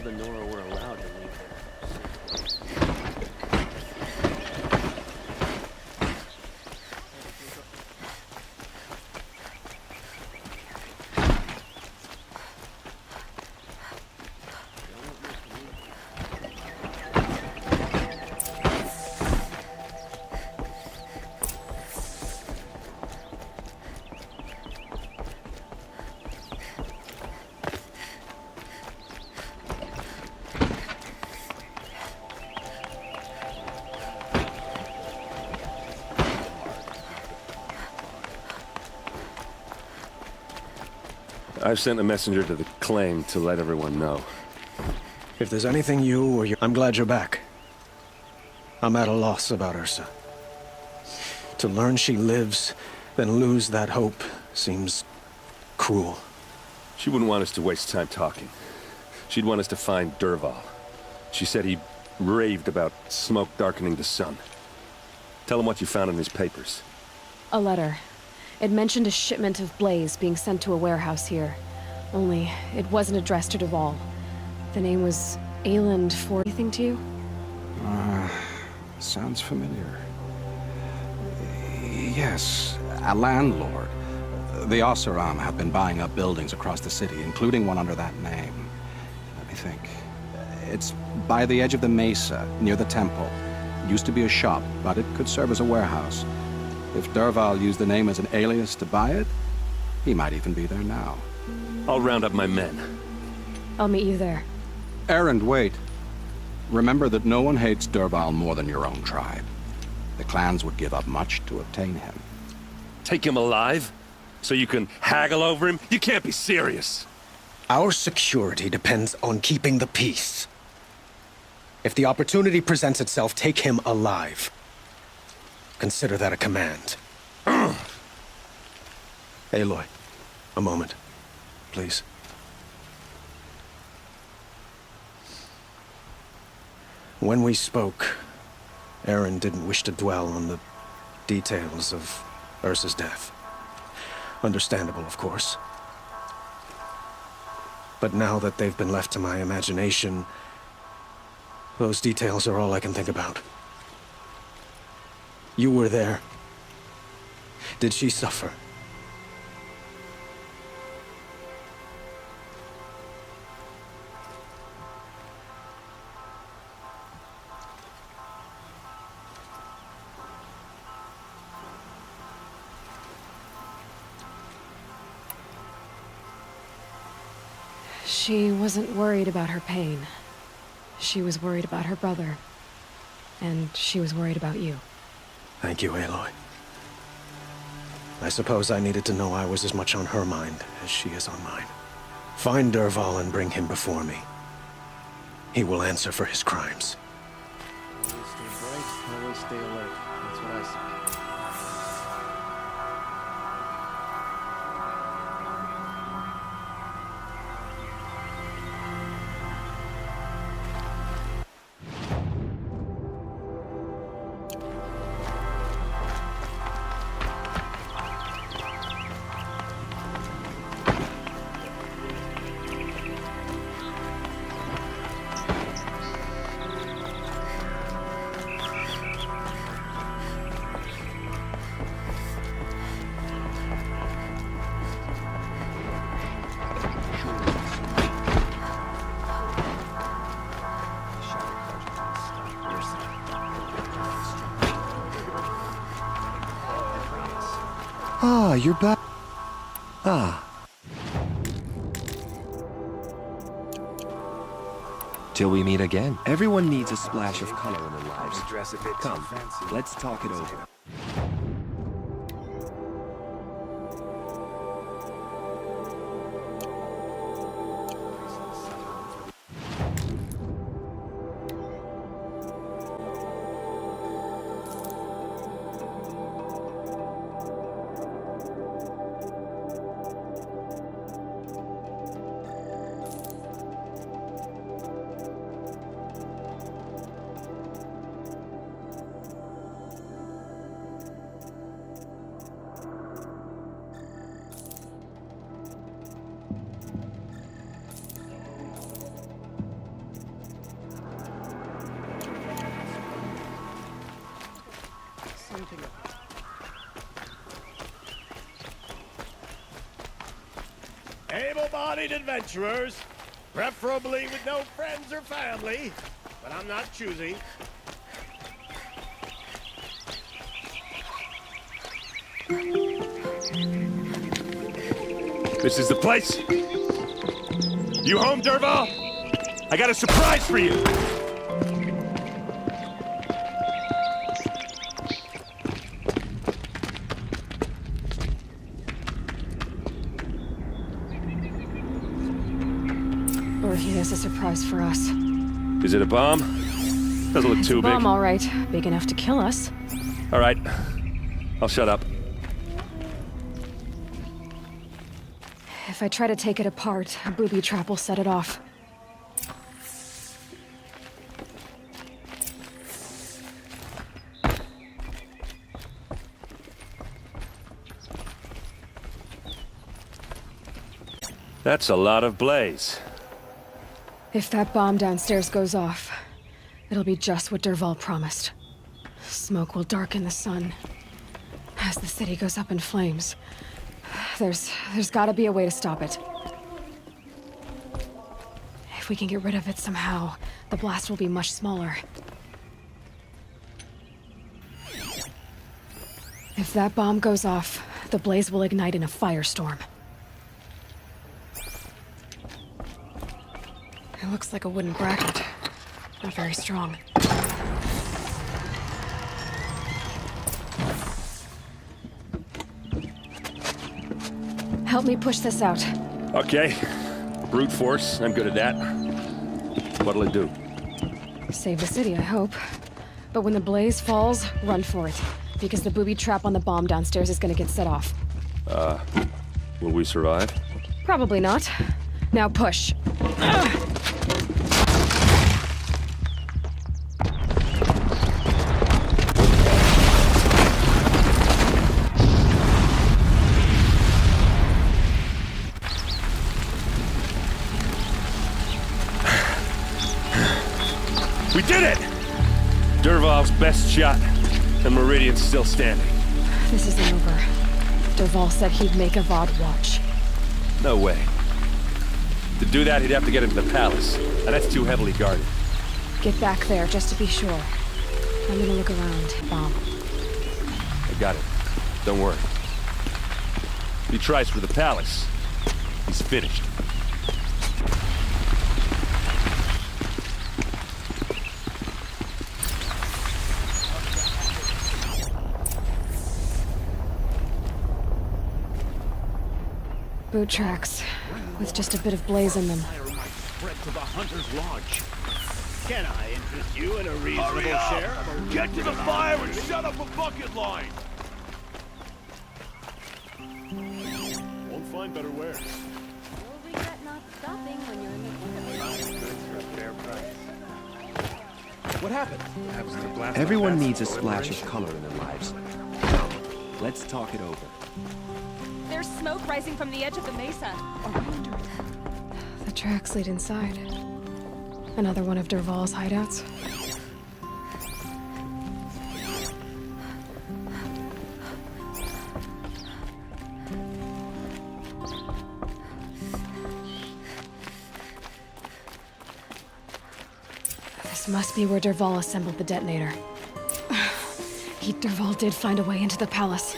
and Nora were allowed to leave there. I've sent a messenger to the claim to let everyone know. If there's anything you or your... I'm glad you're back. I'm at a loss about Ursa. To learn she lives, then lose that hope, seems cruel. She wouldn't want us to waste time talking. She'd want us to find Dervahl. She said he raved about smoke darkening the sun. Tell him what you found in his papers. A letter. It mentioned a shipment of blaze being sent to a warehouse here. Only, it wasn't addressed to Dervahl. The name was Ayland for anything to you? Sounds familiar. Yes, a landlord. The Oseram have been buying up buildings across the city, including one under that name. Let me think. It's by the edge of the mesa, near the temple. It used to be a shop, but it could serve as a warehouse. If Dervahl used the name as an alias to buy it, he might even be there now. I'll round up my men. I'll meet you there. Erend, wait. Remember that no one hates Dervahl more than your own tribe. The clans would give up much to obtain him. Take him alive? So you can haggle over him? You can't be serious. Our security depends on keeping the peace. If the opportunity presents itself, take him alive. Consider that a command. Aloy, a moment, please. When we spoke, Erend didn't wish to dwell on the details of Ursa's death. Understandable, of course. But now that they've been left to my imagination, those details are all I can think about. You were there. Did she suffer? She wasn't worried about her pain. She was worried about her brother. And she was worried about you. Thank you, Aloy. I suppose I needed to know I was as much on her mind as she is on mine. Find Dervahl and bring him before me. He will answer for his crimes. Always stay bright, always stay alert. That's what I say. Ah, you're back. Ah. Till we meet again. Everyone needs a splash of color in their lives. Come, let's talk it over. able-bodied adventurers, preferably with no friends or family, but I'm not choosy. This is the place? You home, Derval? I got a surprise for you! Or he has a surprise for us. Is it a bomb? Doesn't look too big. Bomb, all right. Big enough to kill us. All right. I'll shut up. If I try to take it apart, a booby trap will set it off. That's a lot of blaze. If that bomb downstairs goes off, it'll be just what Derval promised. Smoke will darken the sun. As the city goes up in flames, there's gotta be a way to stop it. If we can get rid of it somehow, the blast will be much smaller. If that bomb goes off, the blaze will ignite in a firestorm. It looks like a wooden bracket. Not very strong. Help me push this out. Okay. Brute force, I'm good at that. What'll it do? Save the city, I hope. But when the blaze falls, run for it. Because the booby trap on the bomb downstairs is gonna get set off. Will we survive? Probably not. Now push. We did it! Derval's best shot, and Meridian's still standing. This isn't over. Derval said he'd make Avad watch. No way. To do that, he'd have to get into the palace, and that's too heavily guarded. Get back there, just to be sure. I'm gonna look around. Bomb. I got it. Don't worry. If he tries for the palace, he's finished. Boot tracks, with just a bit of blaze in them. Spread to the Hunter's Lodge. Can I interest you in a reasonable share? Get to the fire and shut up a bucket line! Won't find better wear. We'll regret not stopping when you're in the What happened? Everyone needs a splash of color in their lives. Come, let's talk it over. There's smoke rising from the edge of the mesa. The tracks lead inside. Another one of Derval's hideouts. This must be where Derval assembled the detonator. Derval did find a way into the palace.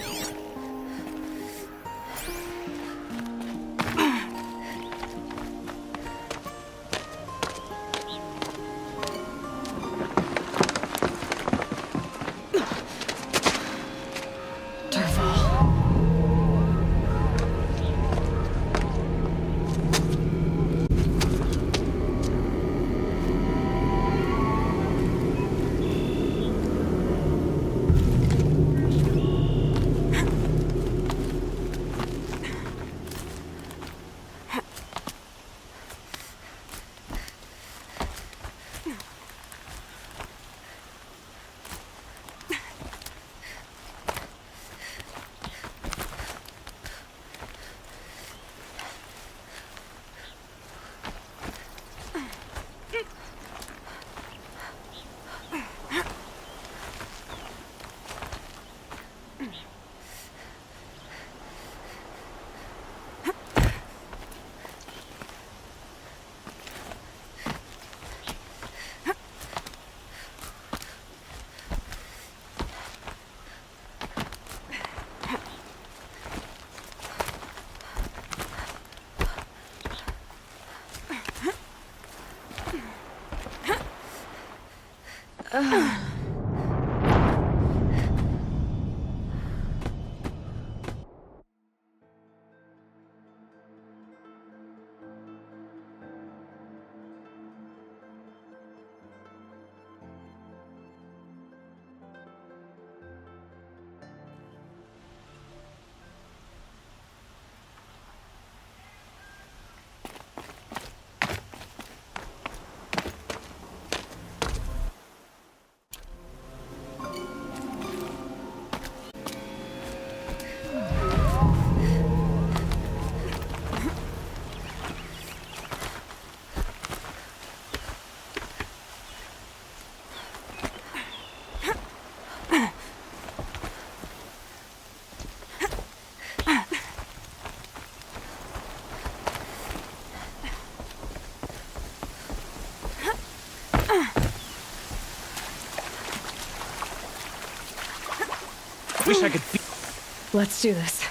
wish I could be. Let's do this.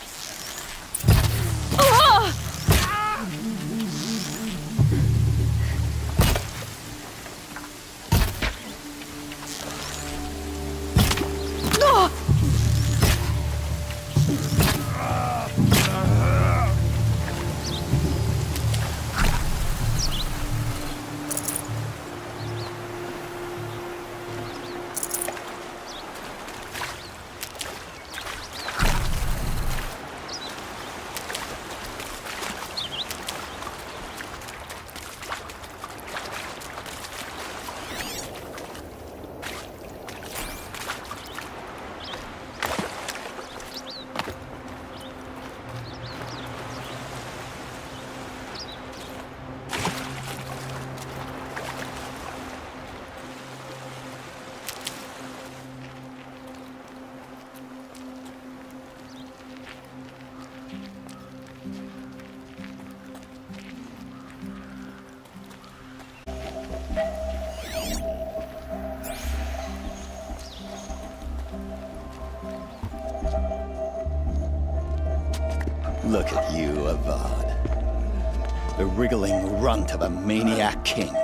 Look at you, Avad. The wriggling runt of a maniac king.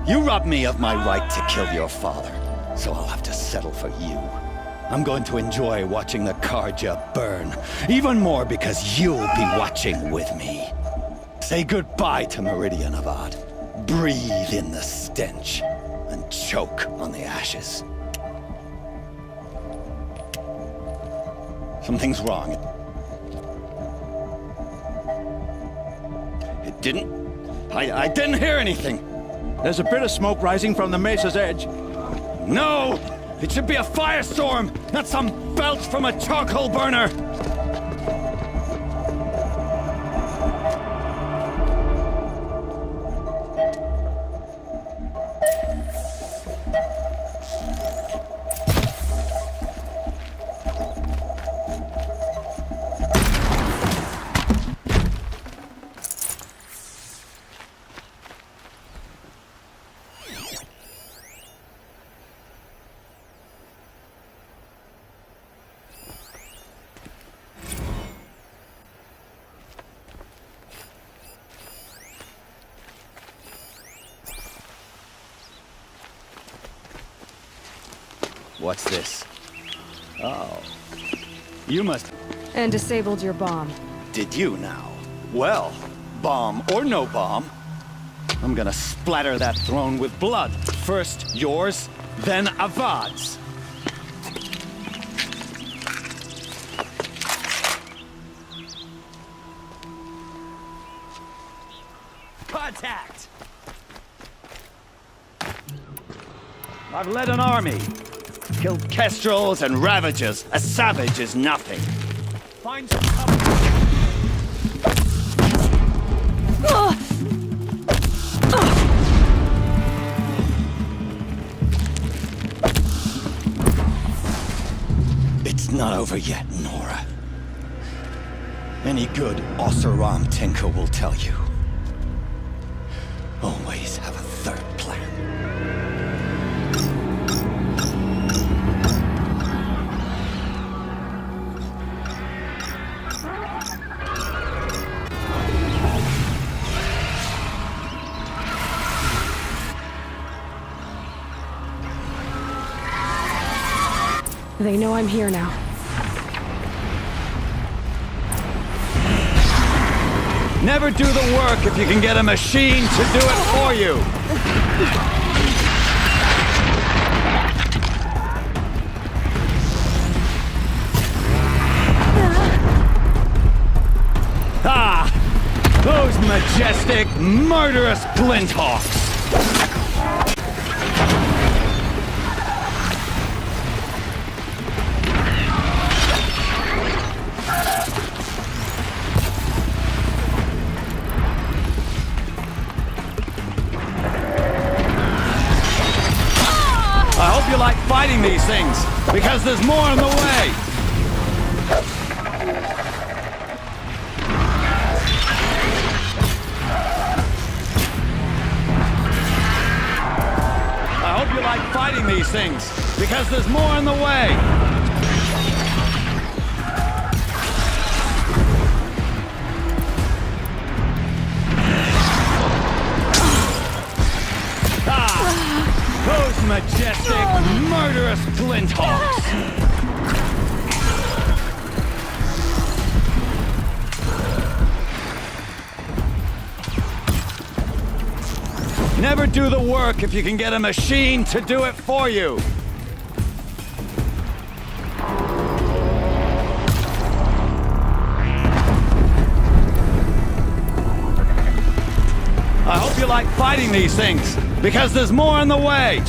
You robbed me of my right to kill your father, so I'll have to settle for you. I'm going to enjoy watching the Karja burn, even more because you'll be watching with me. Say goodbye to Meridian, Avad. Breathe in the stench, and choke on the ashes. Something's wrong. It didn't... I didn't hear anything. There's a bit of smoke rising from the mesa's edge. No! It should be a firestorm, not some belch from a charcoal burner! What's this? Oh. You must... And disabled your bomb. Did you now? Well, bomb or no bomb, I'm gonna splatter that throne with blood. First yours, then Avad's. Contact! I've led an army. Killed kestrels and ravagers. A savage is nothing. Find some cover. It's not over yet, Nora. Any good Oseram tinker will tell you. Always have a third plan. They know I'm here now. Never do the work if you can get a machine to do it for you. Ah! Those majestic, murderous glinthawks! I hope you like fighting these things, because there's more on the way! I hope you like fighting these things, because there's more on the way! majestic, murderous flinthawks! Never do the work if you can get a machine to do it for you! I hope you like fighting these things, because there's more on the way!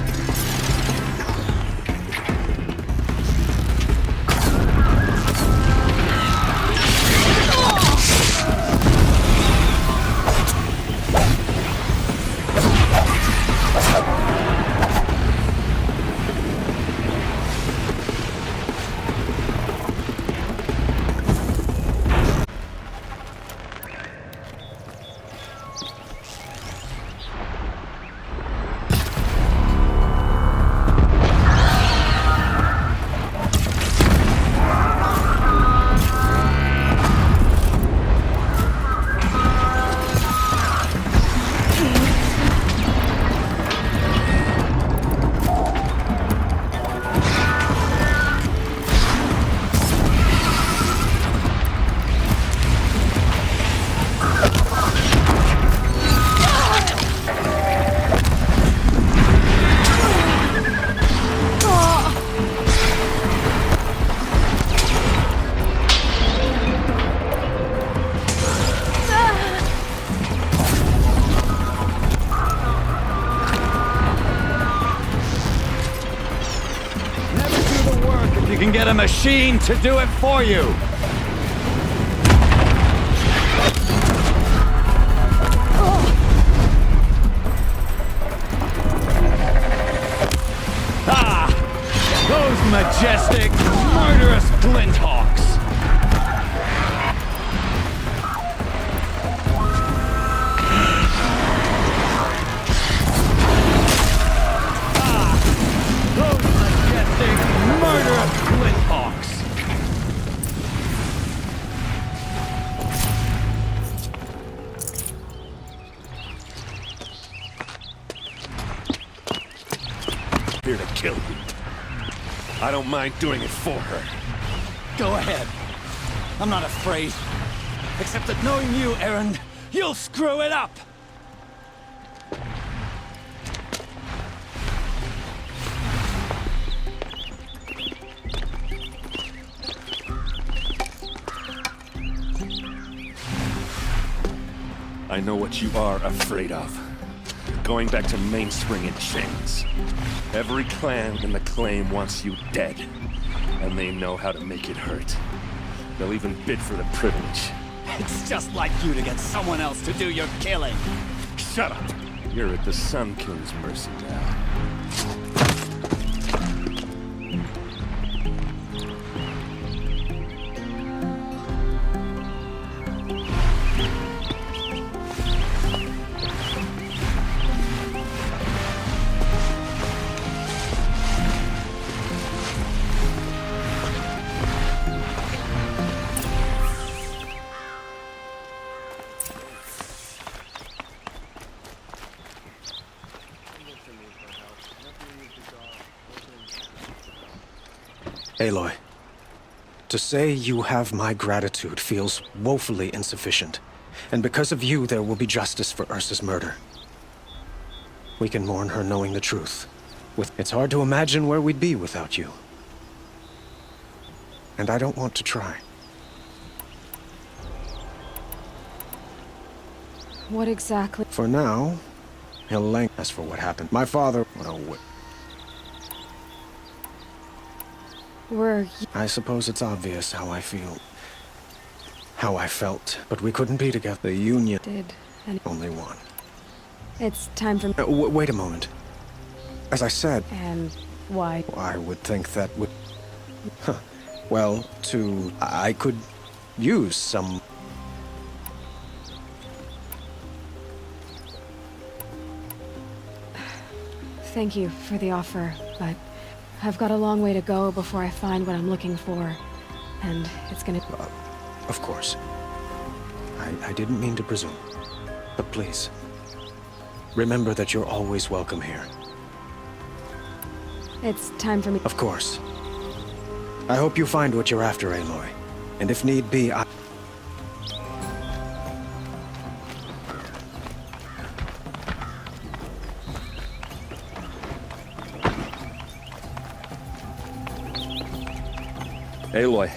You can get a machine to do it for you! Ah! Those majestic, murderous flinthawks! Murderous flinthawks! Here to kill you. I don't mind doing it for her. Go ahead. I'm not afraid. Except that knowing you, Aaron, you'll screw it up! I know what you are afraid of. Going back to Mainspring in chains. Every clan in the claim wants you dead. And they know how to make it hurt. They'll even bid for the privilege. It's just like you to get someone else to do your killing. Shut up! You're at the Sun King's mercy now. Aloy, to say you have my gratitude feels woefully insufficient. And because of you, there will be justice for Ursa's murder. We can mourn her knowing the truth. It's hard to imagine where we'd be without you. And I don't want to try. What exactly? For now, he'll as for what happened. My father... Oh, Were you... I suppose it's obvious how I feel. How I felt. But we couldn't be together. The Union... did... and... only one. It's time for... wait a moment. As I said... And why? I would think that would... Huh. Well, I could use some... Thank you for the offer, but I've got a long way to go before I find what I'm looking for. And it's gonna... Of course. I didn't mean to presume. But please, remember that you're always welcome here. It's time for me. Of course. I hope you find what you're after, Aloy. And if need be, I... Aloy,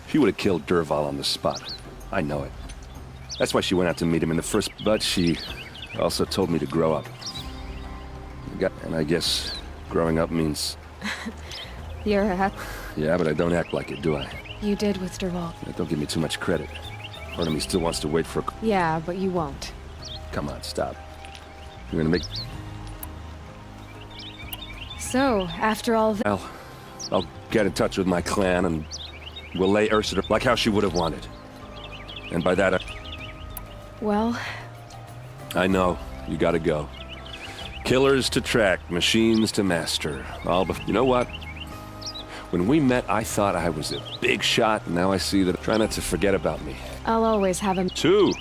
she would have killed Dervahl on the spot. I know it. That's why she went out to meet him in the first... But she also told me to grow up. And I guess growing up means... You're a... Yeah, but I don't act like it, do I? You did with Dervahl. Yeah, don't give me too much credit. Part of me still wants to wait for a... Yeah, but you won't. Come on, stop. You're gonna make... So, after all that... I'll get in touch with my clan and we'll lay Ursula like how she would have wanted. And by that, Well... I know. You gotta go. Killers to track, machines to master. You know what? When we met, I thought I was a big shot, and now I see that... Try not to forget about me. I'll always have him... 2.